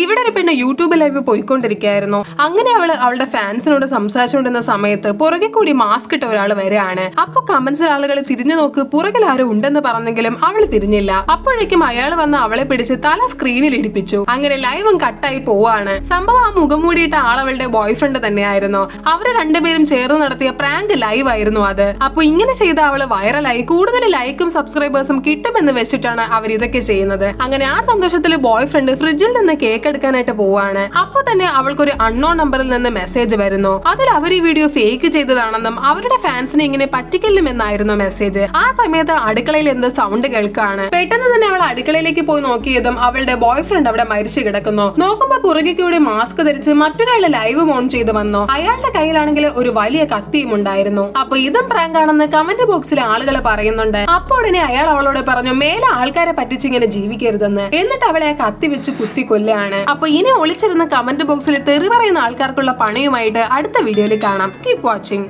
ഇവിടെ ഒരു പെണ്ണ് യൂട്യൂബ് ലൈവ് പോയിക്കൊണ്ടിരിക്കുകയായിരുന്നു. അങ്ങനെ അവളുടെ ഫാൻസിനോട് സംസാരിച്ചുകൊണ്ടിരുന്ന സമയത്ത് പുറകെ കൂടി മാസ്ക് ഇട്ട ഒരാൾ വരെയാണ്. അപ്പൊ കമന്റ്സിൽ ആളുകൾ തിരിഞ്ഞു നോക്ക്, പുറകിൽ ആരും ഉണ്ടെന്ന് പറഞ്ഞെങ്കിലും അവൾ തിരിഞ്ഞില്ല. അപ്പോഴേക്കും അയാൾ വന്ന് അവളെ പിടിച്ച് തല സ്ക്രീനിൽ ഇടിപ്പിച്ചു. അങ്ങനെ ലൈവും കട്ടായി പോവാണ്. സംഭവം ആ മുഖം മൂടിയിട്ട ആളവളുടെ ബോയ് ഫ്രണ്ട് തന്നെയായിരുന്നു. അവര് രണ്ടുപേരും ചേർന്ന് നടത്തിയ പ്രാങ്ക് ലൈവ് ആയിരുന്നു അത്. അപ്പൊ ഇങ്ങനെ ചെയ്ത അവള് വൈറലായി കൂടുതൽ ലൈക്കും സബ്സ്ക്രൈബേഴ്സും കിട്ടുമെന്ന് വെച്ചിട്ടാണ് അവർ ഇതൊക്കെ ചെയ്യുന്നത്. അങ്ങനെ ആ സന്തോഷത്തിൽ ബോയ് ഫ്രണ്ട് ഫ്രിഡ്ജിൽ നിന്ന് കേക്ക് എടുക്കാനായിട്ട് പോവാണ്. അപ്പൊ തന്നെ അവൾക്കൊരു അൺനോൺ നമ്പറിൽ നിന്ന് മെസ്സേജ് വരുന്നു. അതിൽ അവർ ഈ വീഡിയോ ഫേക്ക് ചെയ്തതാണെന്നും അവരുടെ ഫാൻസിനെ ഇങ്ങനെ പറ്റിക്കല്ലുമെന്നായിരുന്നു മെസ്സേജ്. ആ സമയത്ത് അടുക്കളയിൽ എന്ത് സൗണ്ട് കേൾക്കാണ്. പെട്ടെന്ന് തന്നെ അവൾ അടുക്കളയിലേക്ക് പോയി നോക്കിയതും അവളുടെ ബോയ് ഫ്രണ്ട് അവിടെ മരിച്ചു കിടക്കുന്നു. നോക്കുമ്പോ പുറകെ കൂടി മാസ്ക് ധരിച്ച് മറ്റൊരാളെ ലൈവ് ഓൺ ചെയ്ത് വന്നു. അയാളുടെ കയ്യിലാണെങ്കിൽ ഒരു വലിയ കത്തിയും ഉണ്ടായിരുന്നു. അപ്പൊ ഇതും പ്രാങ്ക് ആണെന്ന് കമന്റ് ബോക്സിൽ ആളുകൾ പറയുന്നുണ്ട്. അപ്പോൾ ഉടനെ അയാൾ അവളോട് പറഞ്ഞു മേലെ ആൾക്കാരെ പറ്റിച്ചിങ്ങനെ ജീവിക്കരുതെന്ന്. എന്നിട്ട് അവളെ ആ കത്തി വെച്ച് കുത്തി കൊല്ലാണ്. അപ്പൊ ഇനി ഒളിച്ചിരുന്ന കമന്റ് ബോക്സിൽ തെറി പറയുന്ന ആൾക്കാർക്കുള്ള പണിയുമായിട്ട് അടുത്ത വീഡിയോയിൽ കാണാം. Keep watching.